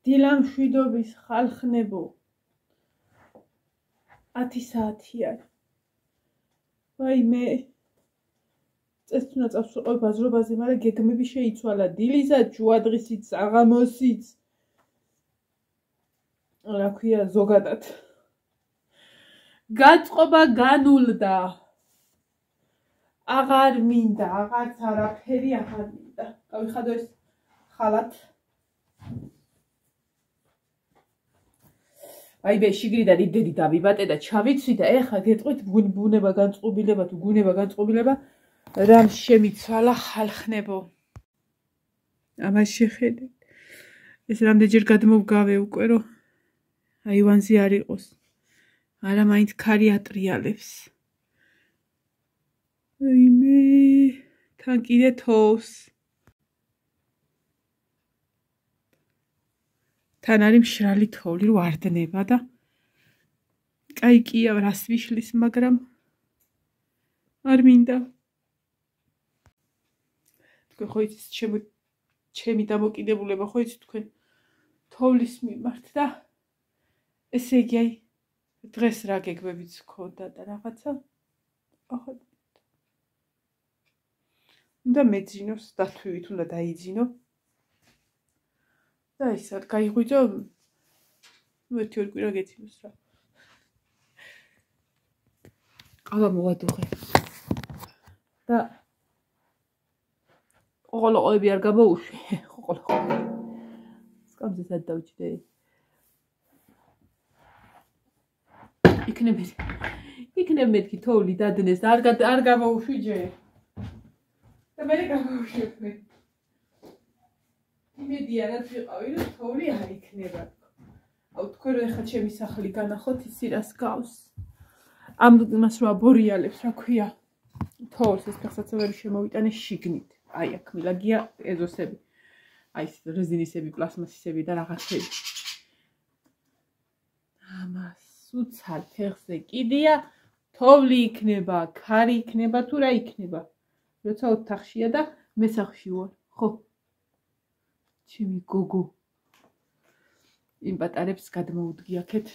დილამ შვიდობის ხალხნებო 10 საათია. ვაიმე წესთუნა წავსულიყავი ბაზრობაზე, მაგრამ გეგმები შეიცვალა. დილისა, ჯუადღისიც, აღამოსიც. რა ქვია, ზოგადად. გაწყობა განულდა. აღარ მინდა, აღარც არაფერი აღარ მინდა. გავიხადო ეს ხალათ. აი მე შიგრიდან იმდენი დავიბატე და ჩავიცვი და ეხლა გეტყვით ბუნება განწყობილება თუ გუნება განწყობილება რამ შემიცვალა ხალხნებო. ამას შეხედეთ. ეს რამდენჯერ გადმოვგავე უკვე რომ აივანზე არ იყოს. არა მაინც ქარი ატრიალებს. ვაიმე თან კიდე თოვს. თან არის მშრალი თოვლი რომ არ დნება და კაიკია რას ვიშლის, მაგრამ არ მინდა. თქვენ ხო იცით ჩემი დამოკიდებულება ხო იცით თქვენ თოვლის მიმართ და ესე იგი აი დღეს რა გეგმებიც გქონდა და რაღაცა ახლა უნდა მეძინოს დათვივით უნდა დაიძინო და ისად გაიღვიძო ერთი ორი კვირა გეცინოს რა ყავა მოვადუღე და ყოყოლოყოები არ გამოუშვი ყოყოლოყოები სკამზე სად დავჭიდე იქნებ მეთქი თოვლი დადნეს არ გამოუშვი ჯერ და მე გამოუშვი იმედია რაც ვიყავი რომ თოვლი არ იქნება აუ თქვენ რომ ეხლა ჩემი სახლი განახოთ ისი რას გავს ამ იმას რა ბორიალებს რა ქვია თოვლს ეს ფეხსაცმელები შემოვიტანე შიგნით აი აქ მილაგია ეზოსები აი ეს რეზინისები პლასმასისები და რაღაცები ამას უცალ ფეხზე კიდია თოვლი იქნება ქარი იქნება თუ რა იქნება როცა ოთახშია და მე სახლში ვარ ხო ჩემი გოგო იმ პატარებს გადმოუდგი აქეთ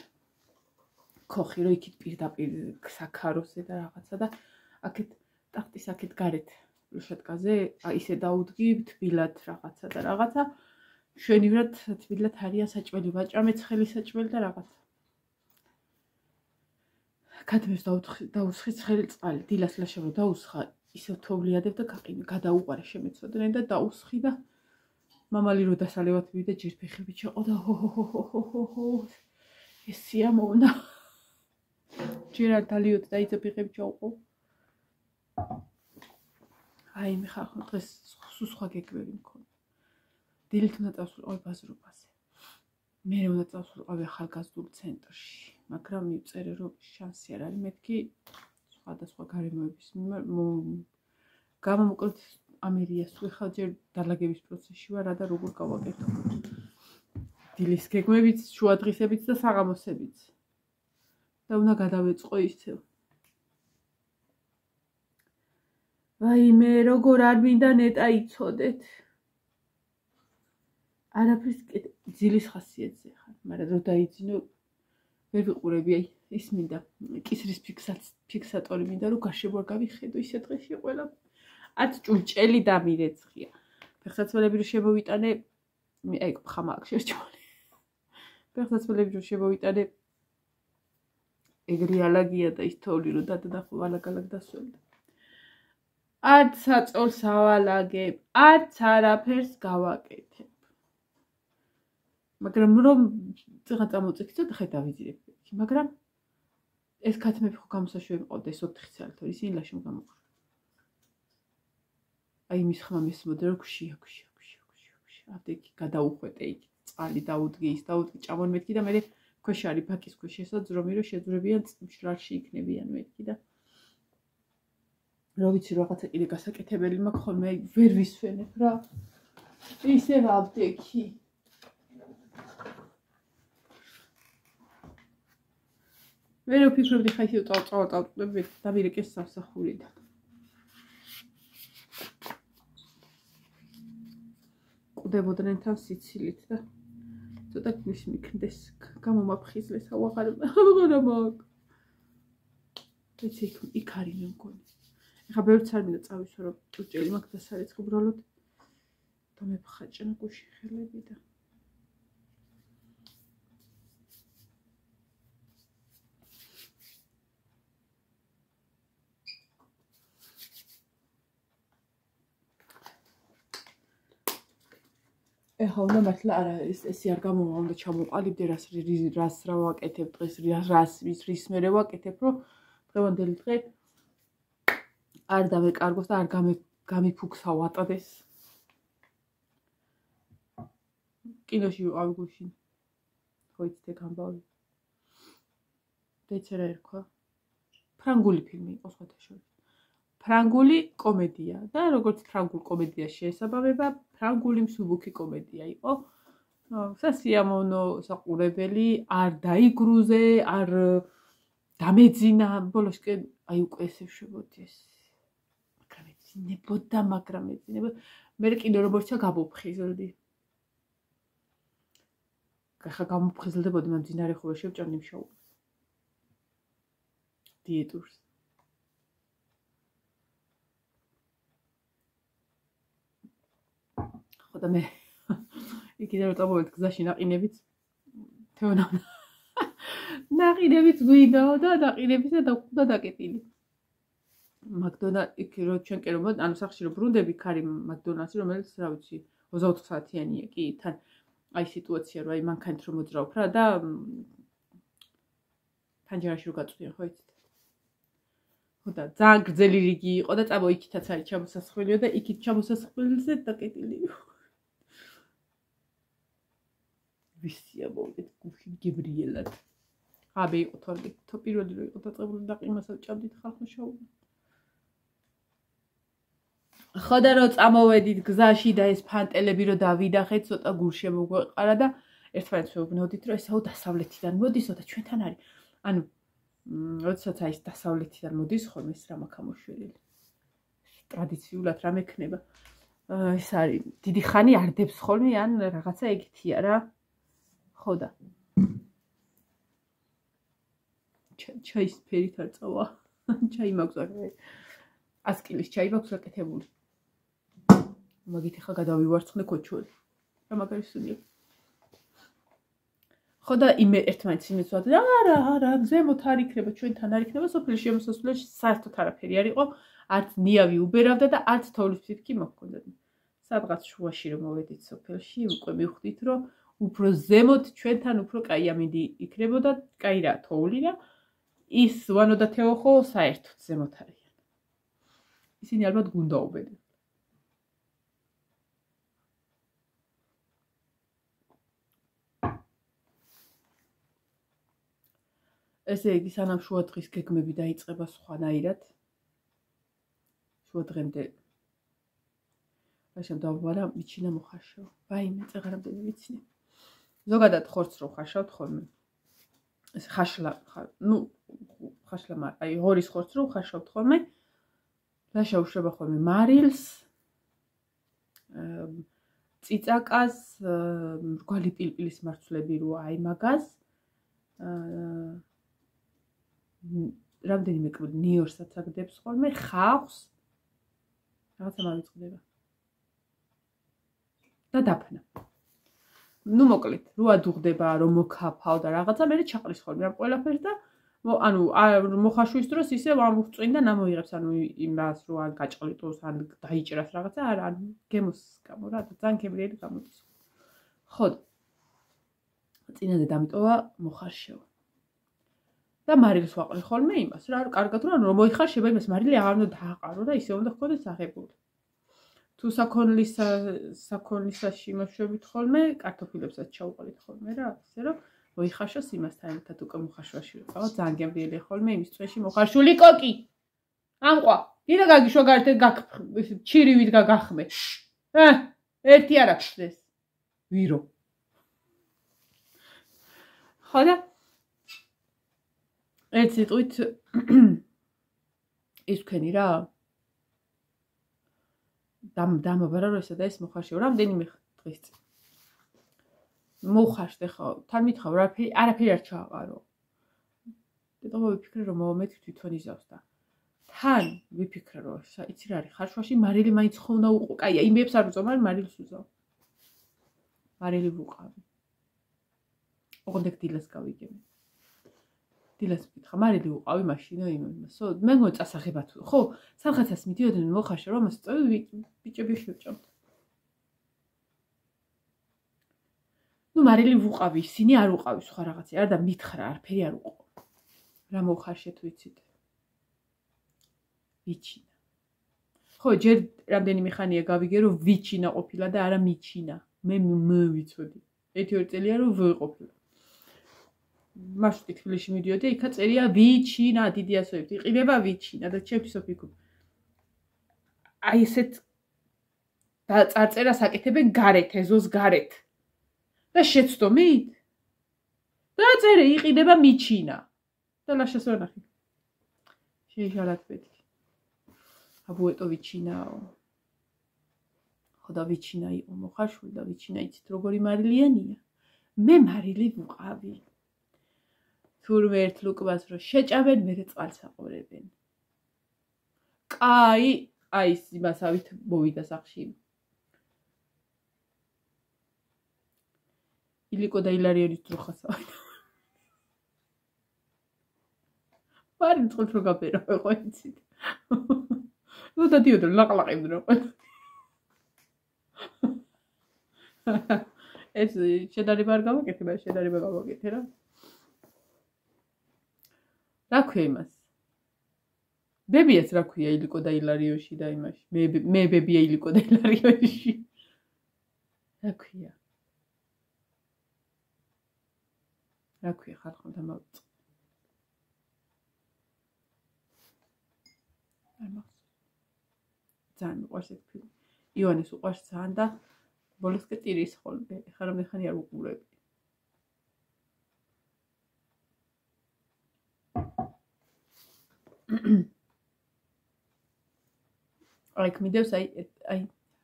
ქოხი რო იქით პირდაპირ საქაროზე და რაღაცა და აქეთ ტახტის აქეთ გარეთ რუშატკაზე ისე დაუდგი თბილად რაღაცა და რაღაცა შვენივრად თბილად არია საჭმელი ვაჭამე ცხელი საჭმელი და რაღაცა ქათმებს დაუსხი ცხელი წყალი დილას ლაშავ დაუსხა ისე თოვლი ადევ და გადაუყარე შემეცოდნენ და დაუსხი და მამალი რო დასალევად მივიდა ჯერ ფეხები ჩაყო და ჰო ეს სიამოვნა ჯერ არ დალიოთ და იცი ფეხები ჩაუყო აი მე ხარ დღეს სხვა გეგმები მქონდა დილით უნდა წავსულიყავი ბაზრობაზე მე უნდა წავსულიყავი ახალგაზრდულ ცენტრში მაგრამ მივწერე რომ შანსი არ არის მეთქი სხვადასხვა გარემოების გამომკლეთ ამერიას თუ ხა ჯერ დალაგების პროცესში ვარ და როგორ გავაკეთო დილის გეგმებიც შუადღისებიც და საღამოსებიც და უნდა გადავეწყო ისევ ვაიმე როგორ არ მინდა ნეტა იცოდეთ არაფერს ძილის ხასიათზე ხარ მაგრამ რო დაიძინო ვერ ვიყურები აი ის მინდა კისრის ფიქსატორი მინდა რომ გარშემო არ გავიხედო ისე დღეში ყველა ათ ჭურჭელი დამირეცხია ფეხსაცმელები რომ შემოვიტანე აი ხამა აქ შერჩული ფეხსაცმელები რომ შემოვიტანე ეგრე ალაგია და ის თოვლი რომ დადნახო ალაგ-ალაგ დასვენდა არც საწოლს ავალაგებ არც არაფერს გავაკეთებ მაგრამ რომ წიღა წამოწექცო და ხე დავიძირებ მაგრამ ეს ქათმები ხო გამოსაშვები მყავდა ეს 4 წელი თორე ისინი ლაშემ გამოყრა აი მის ხმამის მოდერო ქშია აფტეკი გადაუხვეტე იქ წყალი დაუდგი ის დაუდგი ჭამონ მეთქი და მე ქვეშ არის ბაკის ქვეშ ესაძრომი რომ შეძრებიან მშრალში იქნებიან მეთქი და რო ვიცი რაღაცა კიდე გასაკეთებელი მაქვს ხოლმე ვერ ვისვენებ რა ისე აფტეკი მე რო ფიქრობდი ხა ისე წავწავდები დავირეკეს სამსახურიდან ყვდებოდნენ თან სიცილით და ცოტა გვის მიქნდეს გამომაფხიზლეს აღარ მაქვს ეცი იქ არის მე მგონი ეხა ბევრიც არ მინდა წავისვა რომ ჭურჭელი მაქვს და სარეცხ უბრალოდ დამეფხაჭნა გუში ხელები და ეხა უნდა მართლა არა ესე არ გამოვა უნდა ჩამოყალიბდე რას რა ვაკეთებ დღეს რის მერე ვაკეთებ რომ დღევანდელი დღე არ დამეკარგოს და არ გამიფუქსა ვატყდეს კინოში ვიყავი გუშინ ხო იცით ეგ ამბავი დეცერა ერქვა ფრანგული ფილმი იყო სხვათა შორის ფრანგული კომედია და როგორც ფრანგულ კომედიას შეესაბამება ფრანგული მსუბუქი კომედია იყო სასიამოვნო საყურებელი არ დაიგრუზე არ დამეძინა ბოლოსკენ აი უკვე ესე ვშებოდი ეს მაგრამ ეძინებოდა მე კიდე როგორცა გამოფხიზლდი ხა გამოფხიზლდებოდი მე მძინარე ხო ვერ შევჭამდი მშაობას დიეტურს და მე იქიდან რომ წამოვედი გზაში ნაყინებით თეონა ნაყინებით გვიდაო და ნაყინებისა და დაკეტილი მაკდონა იქ რო ჩვენ კი რომ ანუ სახში რო ბრუნდები ქარი მაკდონალდსი რომელიც რა ვიცი 24 საათიანია კი თან აი სიტუაცია რომ აი მანქანით რომ მოძრაობ რა და პანჯერაში რო გაწვდიან ხო იცით ხო და ძალიან გრძელი რიგი იყო და წამო იქითაც არის ჩამოსასხმელიო და იქით ჩამოსასხმელიზე დაკეტილი ვისია მოვიდეთ გუში გებრიელად აბე იყო თორგე პირველი რო იყო დაწყებული და ყიმასაც ჭამდით ხალხო შაულა ხო და რო წამოვედით გზაში და ეს ფანტელები რო დავიდახეთ ცოტა გულში მოგვეყარა და ერთმანეთს ვეუბნოდით რომ ესაო დასავლეთიდან მოდისო და ჩვენთან არის ანუ როდესაც აი დასავლეთიდან მოდის ხოლმე ეს რა მაქამოშველი ტრადიციულად რა მექნება ეს არის დიდი ხანი არდებს ხოლმე ან რაღაცა ეგეთია რა ხო და ჩაის ფერით არ წავა ჩაი მაქვს 100 კილის ჩაი მაქვს გაკეთებული მაგით ხა გადავივარცხნე ქოჩორი რა მაგარი სულია ხო და იმე ერთმანეთს იმეც ვადე არა ზემოთ არ იქნება ჩვენთან არ იქნება სოფლის შემოსასვლელში საერთოდ არაფერი არ იყო არც ნიავი უბერავდა და არც თოვლის ფიფკი მოჰქონდა სადღაც შუაში რომ მოვედით სოფელში უკვე მივხვდით რომ უფრო ზემოთ ჩვენთან უფრო კაი ამინდი იქნებოდა კაი რა თოვლი და ის ვანო და თეოხო საერთოდ ზემოთ არიან ისინი ალბათ გუნდაობდნენ ესე იგი სანამ შუა დღის გეგმები დაიწყება სხვანაირად შუა დღემდე რაშემ დავვალა მიჩინა მოხარშავ ვაიმე წეღარამდე ვიცინე ზოგადად ხორცს რო ხარშავთ ხოლმე ეს ხაშლა ნუ ხაშლა აი ღორის ხორცს რო ხარშავთ ხოლმე რაშა უშვება ხოლმე მარილს წიწაკას მრგვალი პილპილის მარცვლები რო აი მაგას რამდენიმე კვირა ნიორსაც აგდებს ხოლმე ხავს რაღაცა მოვიწყდება და დაფნა ნუ მოკლედ რო ადუღდება რომ მოკაფავ და რაღაცა მე ჩაყრის ხოლმე ამ ყველაფერს და ანუ მოხაშვის დროს ისე ამოვწვინ და ნამოიღებს ანუ იმას რო არ გაჭყლიტოს ან დაიჭრას რაღაცა არა ან გემოს გამო რა ძალიან გემრიელი გამოდის ხო წინადე დამიტოვა მოხარშევა და მარილს ვაყრი ხოლმე იმას რა კარგად რომ მოიხარშება იმას მარილი აღარ უნდა დააყარო და ისე უნდა ხოდეს აღებული თუ საქონლისაში იმაშვებით ხოლმე კარტოფილებსაც ჩაუყალით ხოლმე რა ისე რომ მოიხარშოს იმასთან ერთად უკვე მოხარშვაში ვიყავ ძალიან გემრიელი ხოლმე იმის წვეში მოხარშული კოკი ამყვა გიდა გაგიშვა გარეთ ჩირივით გაგახმე ერთი არ აქვს ვირო ხო და ერთ სიტყვით ის თქვენი რა დამაბარა რომ ესა და ეს მოხარშევა რამდენიმე დღის წინ მოუხარშდე ხო თან მითხავ არაფერი არ ჩააყარო დედამა ვიფიქრე რომ მომეთ თვითონ იზავს და თან ვიფიქრე რომ იცი რა არის ხარშვაში მარილი მაინც ხო უნდა უყო კაი იმებს არ უწევ მაგრამ მარილს უზავ მარილი ვუყავი ოღონდ დილას გავიგებ დილას ვკითხა მარილი უყავი მაშინო იმასო მე მოწასახება თუ ხო სამხატას მიდიოდნენ მოხარშე რომ მოსწევი ბიჭები შევჭამთ ნუ მარილი ვუყავი ისინი არ უყავი სხვა რაღაცა არა და მითხრა არაფერი არ უყო რა მოხარშე თუ იცით ვიჩინა ხო ჯერ რამდენიმე ხანია გავიგე რომ ვიჩინა ყოფილა და არა მიჩინა მე ვიცოდი ერთი-ორი წელია რომ ვიყოფილა მაშინ თბილისში მიდიოდი იქა წერია ვიჩინა დიდი ასოებით იყიდება ვიჩინა და ჩემთვის ვფიქრობ აი ესეთ წარწერას აკეთებენ გარეთ ეზოს გარეთ და შეცდომით დაწერე იყიდება მიჩინა და ლაშას ვერ ნახე შეიჟალათ պետք აბუეტო ვიჩინაო ხო და ვიჩინა იყო მოხარშული და ვიჩინა იცით როგორი მარილიანია მე მარილი ვუყავი თურმე ერთ ლუკბას რო შეჭამენ მერე წყალს აყურებენ კაი აი ის იმასავით მოვიდა სახში ილიკო და ილარიონის ძროხასავით მარი წყალს რო გაბერო ხო იცით ნუ დადიოდო ლაყლაყებდრო ეს შედარება არ გავაკეთე შედარება გავაკეთე რა რა ქვია იმას ბებიას რა ქვია ილიკო და ილარიონში და იმაში მე ბებია ილიკო და ილარიონში რა ქვია ხალხო და მოვიწ არ მახსოვს ძალიან მიყვარს ეს ფილმი ივანეს უყვარს ძალიან და ბოლოს კი ტირის ხოლმე ეხლა რამდენი ხანი არ უყურები აი კმიდევს აი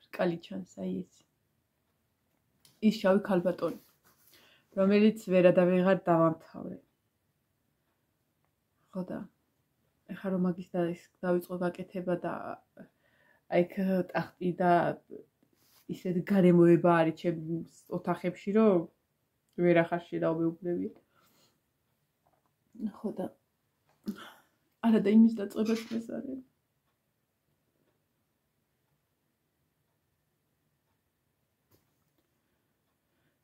რკალი ჩანს აი ის შავი ქალბატონი რომელიც ვერადავეღარ დავამთავრე ხო და ეხლა რომ მაგის და ის დავიწყო გაკეთება და აი ტახტი და ისეთ გარემოება არის ჩემს ოთახებში რომ ვერახარ შედავმეუბნები ხო და არა და იმის დაწყებას ეს არის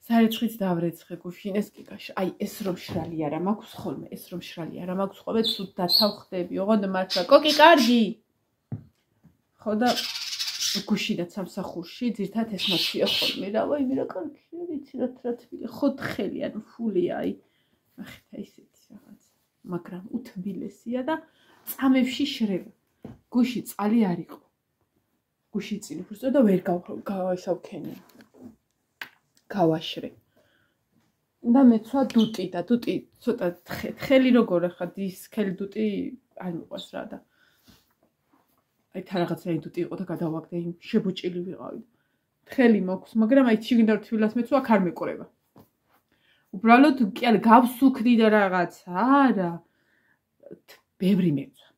საერთოდ დავრეცხე გუშინ ეს კიკაში აი ეს რომ შრალი არა მაქვს ხოლმე ეს რომ შრალი არა მაქვს ხოლმე ცუდ დათავხდები ოღონდ მართლა კოკი კარგი ხო და გუშინაც სამსახურში ძირთად ეს მოცია ხოლმე რა ვაიმე რა კარგი ვიცი რა თბილი ხო თხელი ანუ ფულია აი ნახეთ აი ესეთი რაღაც მაგრამ უთბილესია და წამებში შრება გუში წყალი არ იყო გუში წილი ფურცდა და ვერ გავისავქენი გავაშრე და მეცვა დუტი და დუტი ცოტა თხელი როგორ ხარ დისქელი დუტი არ მიყვარს რა და აი თან რაღაცა დუტი იყო და გადავაგდე იმ შებუჭილი ვიყავი თხელი მაქვს მაგრამ აი შიგნით რომ თბილას მეცვა აქ არ მეკრება უბრალოდ კი არა გავსუქდი და რაღაცა არა ბევრი მეცვა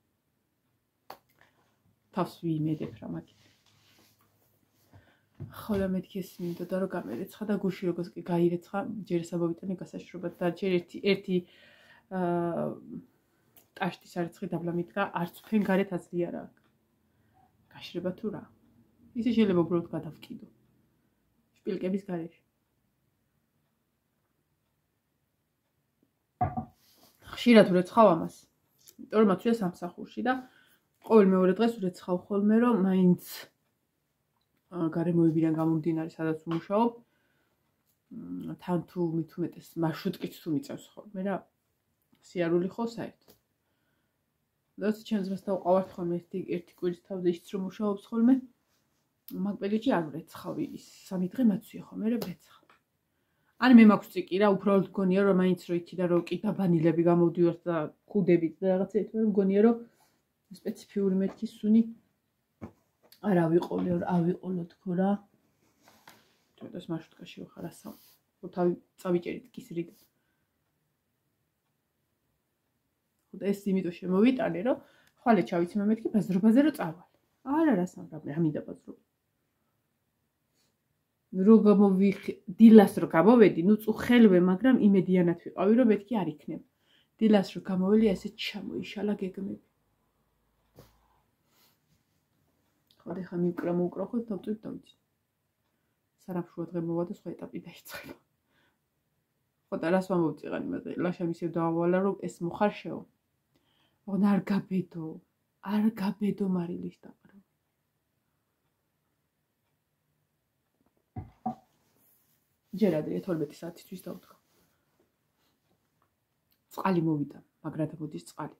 თავს ვიმედებ რა მაგით ხო და მეთქი ეს მინდოდა რომ გამერეცხა და გუში როგორც კი გაირეცხა ჯერ საბოვიტანე გასაშრობად და ჯერ ერთი ტაშტის არიცხი დაბლა მიდგა არც თქვენ გარეთ აზრი არა აქვს გაშრება თუ რა ისე შეიძლება უბრალოდ გადავკიდო შპილკების გარეშე ხშირად ვრეცხავ ამას იმიტომ რომ მათვია სამსახურში და ყოველ მეორე დღეს ვრეცხავ ხოლმე რომ მაინც გარემოებიდან გამომდინარე სადაც ვმუშაობ თან თუ მით უმეტეს მარშრუტკით თუ მიწევს ხოლმე რა სიარული ხო საერთოდ როცა ჩემს მასთან ვყავართ ხოლმე ერთი კვირის თავზე ისიც რომ მუშაობს ხოლმე მაგ პერიოდში არ ვრეცხავი ის 3 დღე მაცვია ხოლმე რა ვრეცხავ ან მე მაქვს წიკი რა უბრალოდ გონია რომ მაინც რო იცი და რო კი დაბანილები გამოდივართ და ხუდებით და რაღაცა ერთმანეთს მგონია რომ სპეციფიური მეთქის სუნი არ ავიყოლო თქო რა ჩვენს მარშრუტკაში ვხარ ასა თავი წავიჭერით კისრით. ხოდა ეს იმიტომ შემოვიტანე, რომ ხვალე ჩავიცი მეთქი ბაზრობაზე რომ წავალ. არა რა სამრაბლე, ამინდა ბაზრობა. რო დილას რო გამოვედი, ნუ წუხელვე, მაგრამ იმედიანად ვიყავი, რომ მეთქი არ იქნება. დილას რო გამოველი, ესე ჩამოიშალა გეგმები. ხოდა ხა მიკრო ხო დავწვით დავიცი. სარაფშუა დღე მოვა და სხვა ეტაპი დაიწყება. ხოდა რას მომწიღან იმაზე, ლაშამ ისევ დაავალა, რომ ეს მოხარშეო. ოღონდ არ გაბედო მარილის დაყრა. ჯერ ადრე 12 საათისთვის დავდგა. წყალი მოვიდა, მაგრად მოდის წყალი.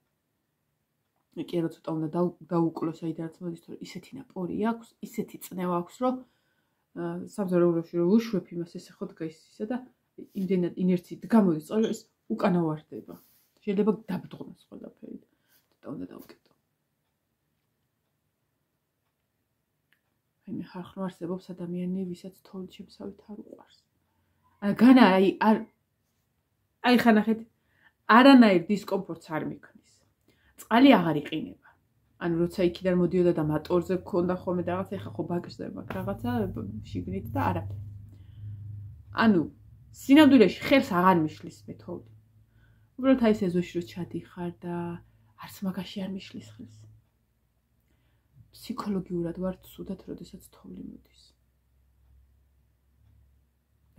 კი რა ცოტა უნდა დაუკლოს აიდანაც მოდის, თორე ისეთი ნაპორი აქვს, ისეთი წნევა აქვს, რომ სამზარეულოში რომ უშვებ იმას ესე ხო დგა ისა და იმდენად ინერციით გამოდის წყალი, ეს უკანა ვარდება. შეიძლება დაბდღნოს ყველაფერი. ცოტა უნდა დავკეტო. მე ხარ ხარ არსებობს ადამიანი, ვისაც თოვლით შემსავით არ უყვარს. განა აი ხანახეთ არანაირ დისკომფორტს არ მიქმნის. წყალი აღარ იყინება. ანუ როცა იქიდან მოდიოდა და მატორზე გქონდა ხოლმე და რაღაცა, ეხა ხო ბაკზე მაქვს რაღაცა შიგნით და არაფერი. ანუ სინამდვილეში ხელს აღარ მიშლის მე თოვლი. უბრალოდ აი ეზოში რო ჩადიხარ და არც მაგაში არ მიშლის ხელს. ფსიქოლოგიურად ვარ ცუდად, როდესაც თოვლი მოდის.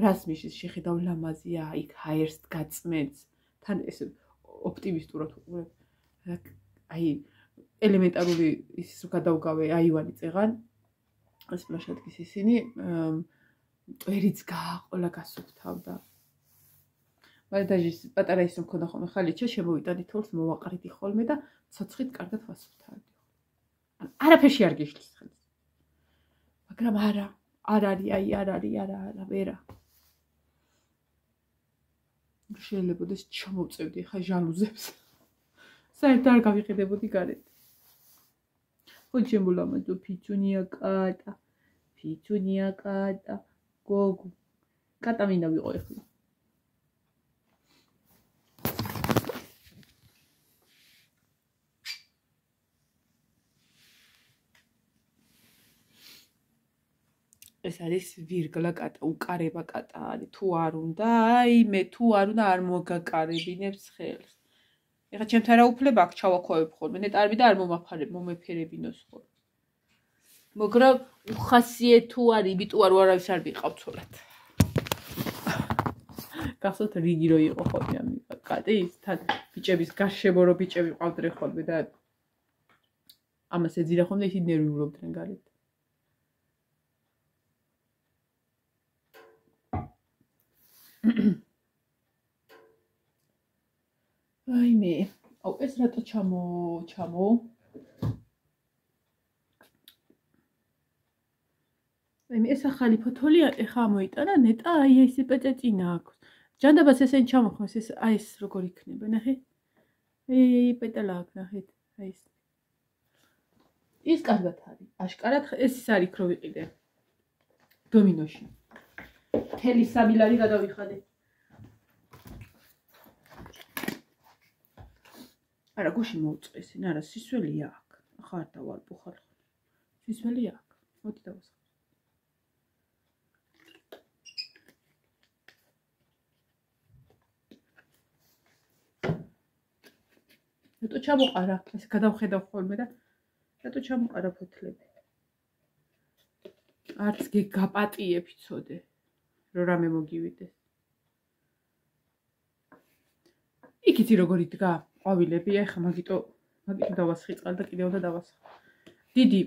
რას მიშლის შეხედავ ლამაზია, იქ ჰაერს გაწმენს, თან ეს ოპტიმისტურად უყურებ. აი ელემენტარული ის რო გადავგავე აივანი წეღან, ეს პლაშადკის ისინი მტვერიც გააყოლა გასუფთავდა. მაგდაჟის პატარა ის მქონდა ხოლმე ხალიჩა, შემოვიტანდი თოვლს, მოვაყრიდი ხოლმე და ცოცხლით კარგად ვასუფთავდი. არაფერში არ გიშლის ხელს. მაგრამ არ არის, ვერა. შეიძლებაოდეს ჩამოვწევდი ხა ჟალუზებს. საერთოდ არ გავიყიდებოდი გარეთ. ხოდი შემოლამაზო ფიჩუნია კატა, გოგო. კატა მინდა ვიყო ეხლა. ეს არის ვირგლა კატა, უკარება კატა არის. თუ არ უნდა, მე თუ არ უნდა არ მოგაკარებინებს ხელს. ეხლა ჩემთან რა უფლება აქვს ჩავაქოვებ ხოლმე, ნეტარები და არ მომეფერებინოს ხოლმე. მაგრამ უხასიათო თუ არის, იმიტომ არ არავის არ ვიყავ ცოლად. გახსოვთ რიგი რო იყო ხოლმე ამ კატის, თან ბიჭების გარშემო რო ბიჭები ყავდნენ ხოლმე და ამას ეძირა ხოლმე ისინი ნერვიულობდნენ გარეთ. აი მე, ეს რატო ჩამო? აი ეს ახალი ფოთოლი ეხა მოიტანა ნეტა, აი ეს პეწეწინა აქვს. ჯანდაბას ესენი ჩამოხმეს, ეს აი ეს როგორ იქნება, ნახე? პეტალა აქვს, ნახეთ, აი ეს. ის კარგად არის. აშკარად ეს არ იქ რო ვიყიდე. დომინოში. თელი 3 ლარი გადავიხადე. არა გუში მოუწყესინ, არა სისველი აქვს. ახლა არ დავარბო ხალხი. სისველი აქვს. მოდი დავასხო. რატო ჩამოყარა? ეს გადავხედავ ხოლმე და რატო ჩამოყარა ფოთლები? არც გაპატიებ იცოდე, რომ რამე მოგივიდეს. იქითი როგორ იდგა ყვავილები, ეხა მაგიტო დავასხი წყალ და კიდევ უნდა დავასხო. დიდი,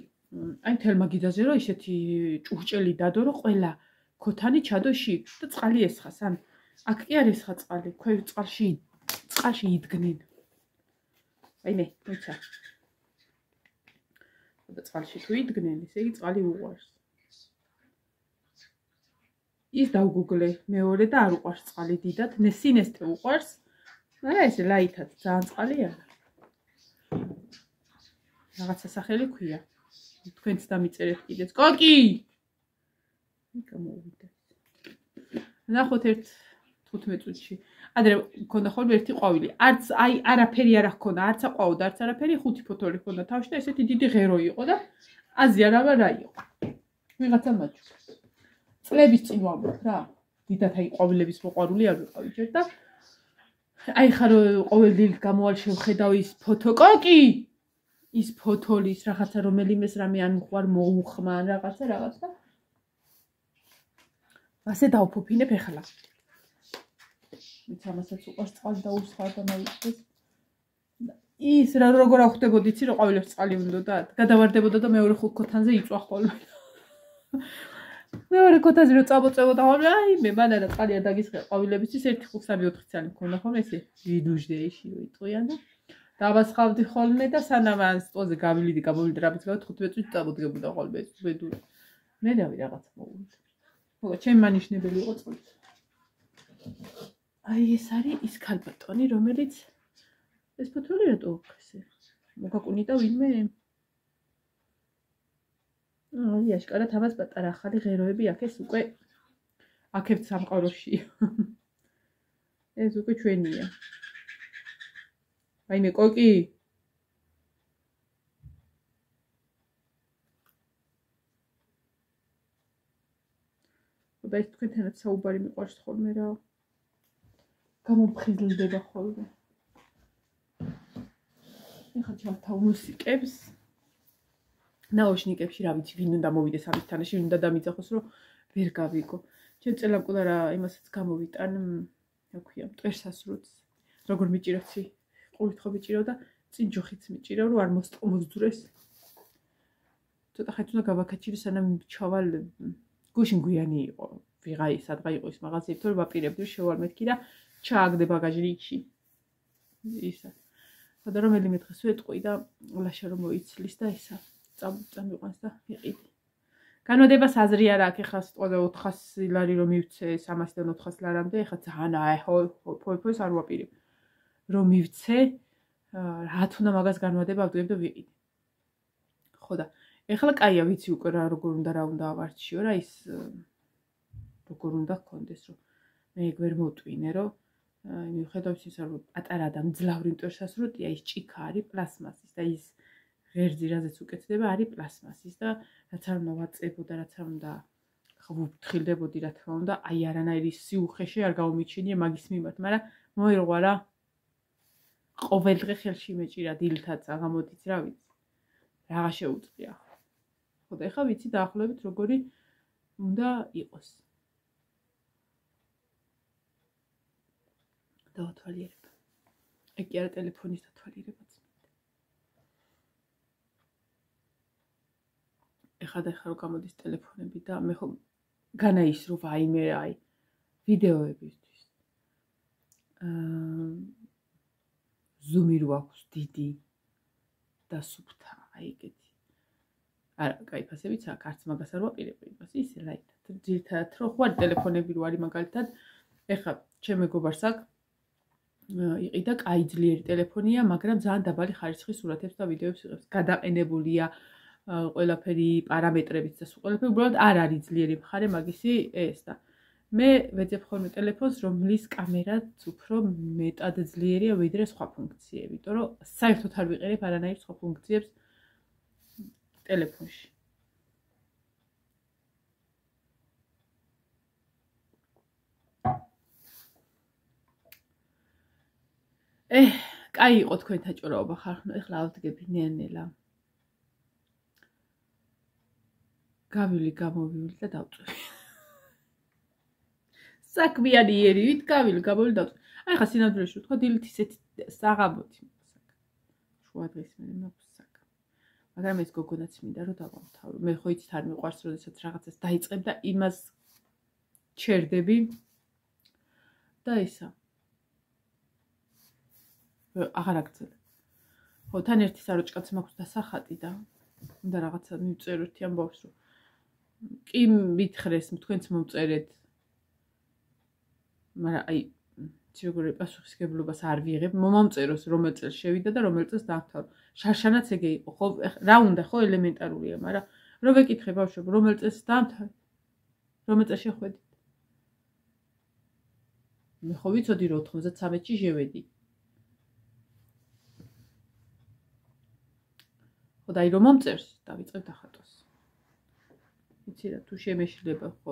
აი მთელ მაგიდაზე რომ ისეთი ჭურჭელი დადო, რომ ყველა ქოთანი ჩადო შიგ და წყალი ესხას. ან აქ კი არ ესხა წყალი, წყალში იდგნენ. აი მე, მოიცა. და წყალში თუ იდგნენ, ესე იგი წყალი უყვარს. ის დავგუგლე მეორე და არ უყვარს წყალი დიდად, სინესტე უყვარს. არა ესე ლაითად, ძალიან წყალი არა. რაღაცა სახელი ქვია. თქვენც დამიწერეთ კიდეც. კოკი! გამოვიდა. ნახოთ ერთ 15 წუთში. ადრე მქონდა ხოლმე ერთი ყვავილი. არც აი არაფერი არ ჰქონდა, არც აყვავდა, არც არაფერი, 5 ფოთოლი ჰქონდა თავში და ესეთი დიდი ღერო იყო და აზი არავა რა იყო. ვიღაცა მაჩუქეს. წლების წინ ვამბობ რა. დიდათ აი ყვავილების მოყვარული არ ვიყავი ჯერ და აი ხარ ყოველდღიურად გამოვალ შევხედავ ის ფოთოკოკი. ის ფოთოლის რაღაცა რომელიმეს რამე ან ხوار მოუხმა ან რაღაცა და ასე დავფოფინებ ეხლა. ვიც ამასაც უყურს წყალი დაუსხარ და მაიწყდეს. ის როგორ ახდებოდი იცი რომ ყვავილებს წყალი უნდოდა გადავარდებოდა და მეორე ხუთქოთანზე იწვა ხოლმე. მეორე ქოთანზე რომ წამოწევოდა ხოლმე აი მე მანადა წყალი არ დაგისხე ყვავილებისთვის 1 5-3-4 წელი მქონდა ხოლმე ესე ვიდუჟდეში რომ იტყვიან და დავასხავდი ხოლმე და სანამ ან სტოზე გავილიდი გამოვიდა რამის გავ 15 წუთი წამოდგებოდა ხოლმე ეს ბედური. მე დავი რაღაც მოვიდა. ხო, ჩემი მანიშნებელი იყო წყლის. აი ეს არის ის ქალბატონი, რომელიც ეს ფოთოლი რატო აქვს ესე? მოგაკუნიტა ვინმე? აი, აშკარად ამას პატარა ახალი ღეროები აქ ეს უკვე აქებთ სამყაროში. ეს უკვე ჩვენია. აი მე კოკი და ეს თქვენთანაც საუბარი მიყვარს ხოლმე რა. გამოფხიზლდება ხოლმე. ეხლა ჩავთავ მუსიკებს. ნაოშნიკებში რა ვიცი ვინ უნდა მოვიდეს ამის თანაში, ვინ უნდა დამიძახოს რომ ვერ გავიგო. ჩემ წელაკულა რა იმასაც გამოვიტან, რა ქვია, მტვერსასრუთს. როგორ მიჭირებცი? ყურით ხო მიჭირო და წინ ჯოხიც მიჭირო რომ არ მოსძვრეს. ცოტა ხეთ უნდა გავაკეთე სანამ ჩავალ გუშინ გვიანი იყო. ვიღაი სადღა იყო ის მაღაზია, თორე ვაპირებდი შევარ მეთქი და ჩააგდე ბაგაჟი რიგში. ისა. და რომელიმე დღეს ვეტყვი და ლაშა რომ მოიცლის და ისა. წამიყვანს და იყიდი. განმოდებას აზრი არ აქვს ეხლა სტოზე 400 ლარი რომ მივცე 300-დან 400 ლარამდე, ეხლა ძალიან ფოიფოს არ ვაპირებ. რომ მივცე, რა თუნდა მაგას განმოდება ავდგებ და ვიყიდი. ხო და ეხლა კაია ვიცი უკვე რა როგორ უნდა ავარჩიო რა ის როგორ უნდა გქონდეს რომ მე ეგ ვერ მოტვინე რომ მიუხედავად იმისა რომ პატარა და მძლავრი მტვერსასრუტია ის ჭიქა არის პლასმასის და ის ღერძი რაზეც უკეთდება არის პლასმასის და რაც არ უნდა ვაწებო და რაც არ უნდა ვფრთხილდებოდი რა თქმა უნდა აი არანაირი სიუხეში არ გამომიჩინე მაგის მიმართ მაგრამ მოირღვა რა ყოველდღე ხელში მეჭირა დილითაც აღმოდიც რა ვიცი რაღა შეუწყია ხო და ეხლა ვიცი დაახლოებით როგორი უნდა იყოს დავათვალიერებ ეგ კი არა ტელეფონის დათვალიერებაც ეხლა რომ გამოდის ტელეფონები და მე ხო განაისრო ვაიმე აი ვიდეოებისთვის ზუმი რო აქვს დიდი და სუფთა აი ეგეთი არა კაი ფასებიც აქვს არც მაგას არ ვაპირებ იმას ისე ლაითად ძირთად რო ხო არის ტელეფონები რო არის მაგალითად ეხლა ჩემ მეგობარს აქვს იყიდა კაი ძლიერი ტელეფონია მაგრამ ძალიან დაბალი ხარისხის სურათებს და ვიდეოებს იღებს გადაყენებულია ყველაფერი პარამეტრებიც და სულ ყველაფერი უბრალოდ არ არის ძლიერი მხარე მაგისი ეს და მე ვეძებ ხოლმე ტელეფონს რომლის კამერაც უფრო მეტად ძლიერია ვიდრე სხვა ფუნქციები იმიტომ რომ საერთოდ არ ვიყენებ არანაირ სხვა ფუნქციებს ტელეფონში კაი იყო თქვენთა ჭრაობა ხარ ეხლა ავდგები ნელ-ნელა გავილი გამოვივლი და დავწვევი საქმიანი ერივით გავილი გამოვილი დავწვევი აი ხა სინამდვილეში ვთქვა დილით ისეთი საღამოთი შუა დღეს მე მაქვს საქმე მაგრამ ეს გოგონაც მინდა რომ დავამთავრო მე ხო იცით არ მიყვარს როდესაც რაღაცას დაიწყებ და იმას ჩერდები და ისა აღარ აგწევ ხო თან ერთი საროჭკაც მაქვს დასახატი და უნდა რაღაცა მივწერო ერთი ამბავს რომ კი მითხრეს თქვენც მოვწერეთ მაგრამ აი როგორი პასუხისგებლობას არ ვიღებ მომამწეროს რომელ წელს შევიდა და რომელ წელს დავთავრო შარშანაც ეგე იყო ხო რა უნდა ხო ელემენტარულია მაგრამ რო ვეკითხე ბავშვებო რომელ წელს დავთავრო რომელ წელს შეხვედით მე ხო ვიცოდი რომ 93-ში შევედი. ხო და რომ მომწერს, დავიწყებ დახატოს. იცი რა, თუ შემეშლება ხო,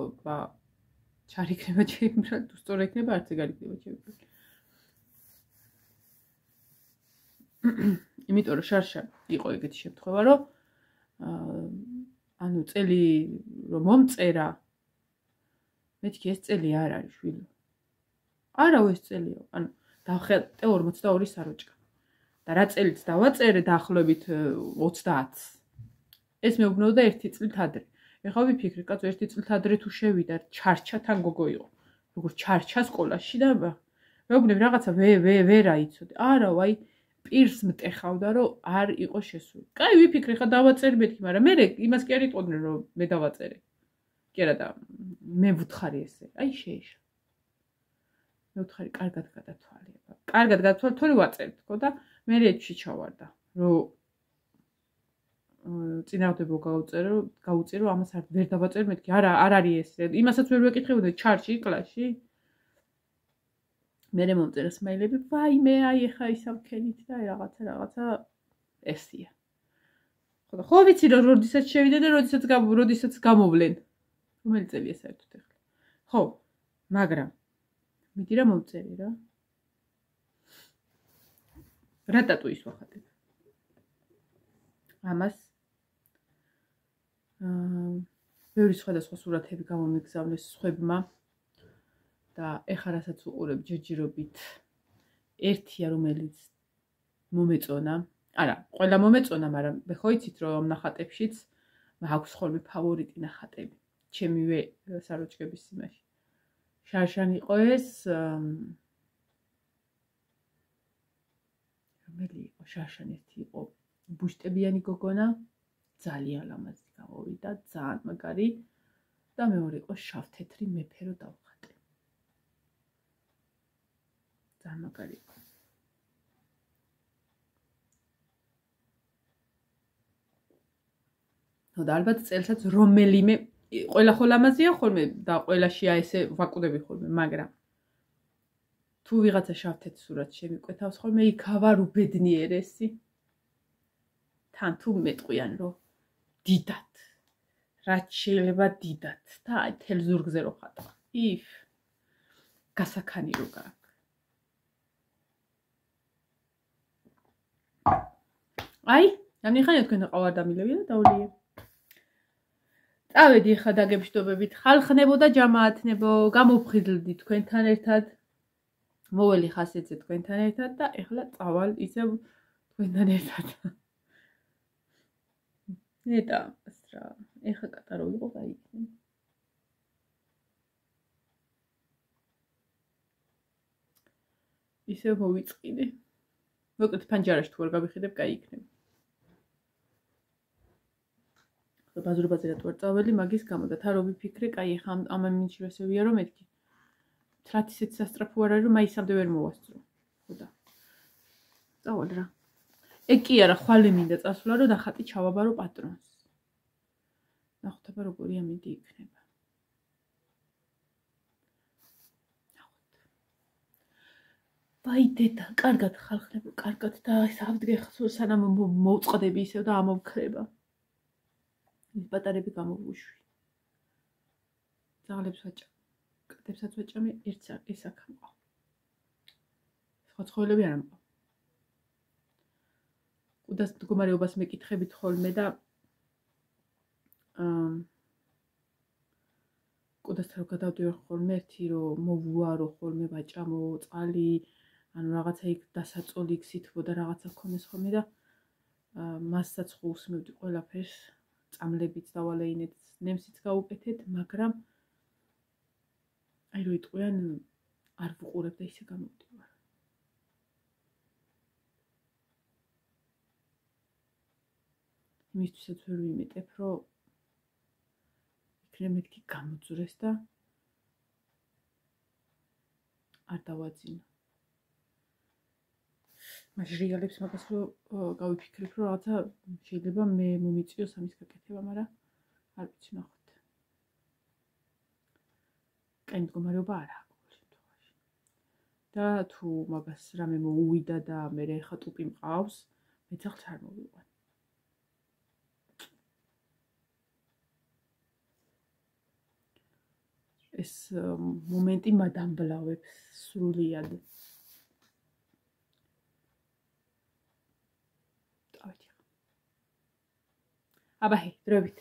ჩარიქნება ჩემი რა, თუ სწორ იქნება, არც ეგ არ იქნება ჩემი. იმიტომ რომ შარშა იყო ეგეთი შემთხვევა, რომ ანუ წელი რომ მომწერა, მეთქი ეს წელი არ არის შვილო. არა ეს წელიო, ანუ დავხატე 42 საროჭკა. და რა წელიც დავაწერე დაახლოებით 30. ეს მეუბნოდა 1 წლით ადრე. ეხლა ვიფიქრე, კაცო 1 წლით ადრე თუ შევიდა, ჩარჩათან გოგო იყო. როგორც ჩარჩა სკოლაში და მეუბნები რაღაცა ვერ აიცოდე. არა, ვაი პირს მტეხავდა, რომ არ იყო შესული. კაი, ვიფიქრე, ხა დავაწერე მეთქი, მაგრამ მე იმას კი არ იტყოდნენ, რომ მე დავაწერე. კი არა და მე ვუთხარი ესე. აი შეეშა. მე ვუთხარი, კარგად გადათვალე. კარგად გადათვალე, თორე ვაწერეთ, ხო და მე რეჩი ჩავარდა, რომ წინააღმდეგო გაუწერო, ამას ვერ დავაწერე მეთქი. არა, არ არის ესე. იმასაც ვერ ვეკითხებოდი ჩარჩი კლასში. მე მომწერა სმაილები, ვაიმე, აი ეხა ისავქენით და რაღაცა ესია. ხო და ხო ვიცი რომ როდესაც შევიდე და როდესაც გამოვლენ. რომელი წელია საერთოდ ეხლა? ხო, მაგრამ მიდი რა მომწერე რა. რა ტატუის ვახატებ? ამას ბევრი სხვადასხვა სურათები გამომიგზავნეს სხვებმა და ეხლა რასაც უყურებ ჯერჯერობით ერთია რომელიც მომეწონა. არა, ყველა მომეწონა, მაგრამ მე ხო იცით რომ ნახატებშიც მაქვს ხოლმე ფავორიტი ნახატები. ჩემივე საროჭკების იმაში. შარშან იყო ეს რომელი იყო შარშან ერთი იყო ბუშტებიანი გოგონა, ძალიან ლამაზი გამოვიდა, ძალიან მაგარი და მეორე იყო შავთეთრი მეფერო დავხატე. ძალიან მაგარი იყო. ხო და ალბათ წელსაც რომელიმე ყველა ხო ლამაზია ხოლმე და ყველაშია ესე ვაკვდები ხოლმე, მაგრამ თუ ვიღაცა შავთეთ სურათს შემიკვეთავს ხოლმე იქავარ უბედნიერესი. თან თუ მეტყვიან რომ დიდად რაც შეიძლება დიდად და აი თელ ზურგზე რო ხატვა. იფ გასაქანი რო გაქვს. აი, ამიხანია თქვენ ყავარ დამილევია და დაულიე. წავედი ხა დაგებშდობებით, ხალხნებო და ჯამაათნებო, გამოფხიზლდი თქვენთან ერთად. მოველი ხასიათზე თქვენთან ერთად და ეხლა წავალ ისევ თქვენთან ერთად. ნეტა, რა, ეხლა კატარო იყო გაიქნა. ისევ მოვიწყიდე. მოკლედ პანჯარაში თუ არ გავიხიდებ, კაი იქნება. ბაზრობაზე რატო არ წაველი მაგის გამო და თა რო ვიფიქრე, კაი ეხლა ამ მინჩი რასევია რომ მეთქი. თრათ ისეთ სასტრაფო არ არის რომ მაისამდე ვერ მოვასწრო. ხო და წავალ რა. ეგ კი არა, ხვალე მინდა წასვლა რომ ნახატი ჩავაბარო პატრონს. ნახოთ აბა როგორი ამინდი იქნება. ვაი დედა, კარგად ხალხნებო, კარგად და ეს ავდგე სანამ მოვწყდები ისევ და ამოვქრება. ის პატარები გამოვუშვი. ძაღლებს ვაჭამ. კატებსაც ვაჭამე, ერთს ეს აქ ამყავ. სხვა ცხოველები არ ამყავ. კუდას მდგომარეობას მეკითხებით ხოლმე და კუდასთან რო გადავდივარ ხოლმე ერთი რომ მოვუარო ხოლმე ვაჭამო წყალი, ანუ რაღაცა იქ დასაწოლი იქ სითბო და რაღაცა ქონეს ხოლმე და მასაც ხო უსმევდი ყველაფერს. წამლებიც დავალეინეთ, ნემსიც გაუკეთეთ, მაგრამ აი რო იტყვიან არ ვუყურებ და ისე გამოვდივარ. იმისთვისაც ვერ ვიმეტებ, რომ იქნებ მეთქი გამოძვრეს და არ დავაძინო. მაშინ რეალებს მაგას რომ გავიფიქრებ, რომ რაღაცა შეიძლება მე მომიწიოს ამის გაკეთება, მაგრამ არ ვიცი ნახოთ. კაი მდგომარეობა არა აქვს შემთხვევაში. და თუ მაგას რამე მოუვიდა და მე ხა ტუპი მყავს, მეც ახლა არ მოვიყვან. ეს მომენტი მადამბლავებს სრულიად. აბა, დროებით.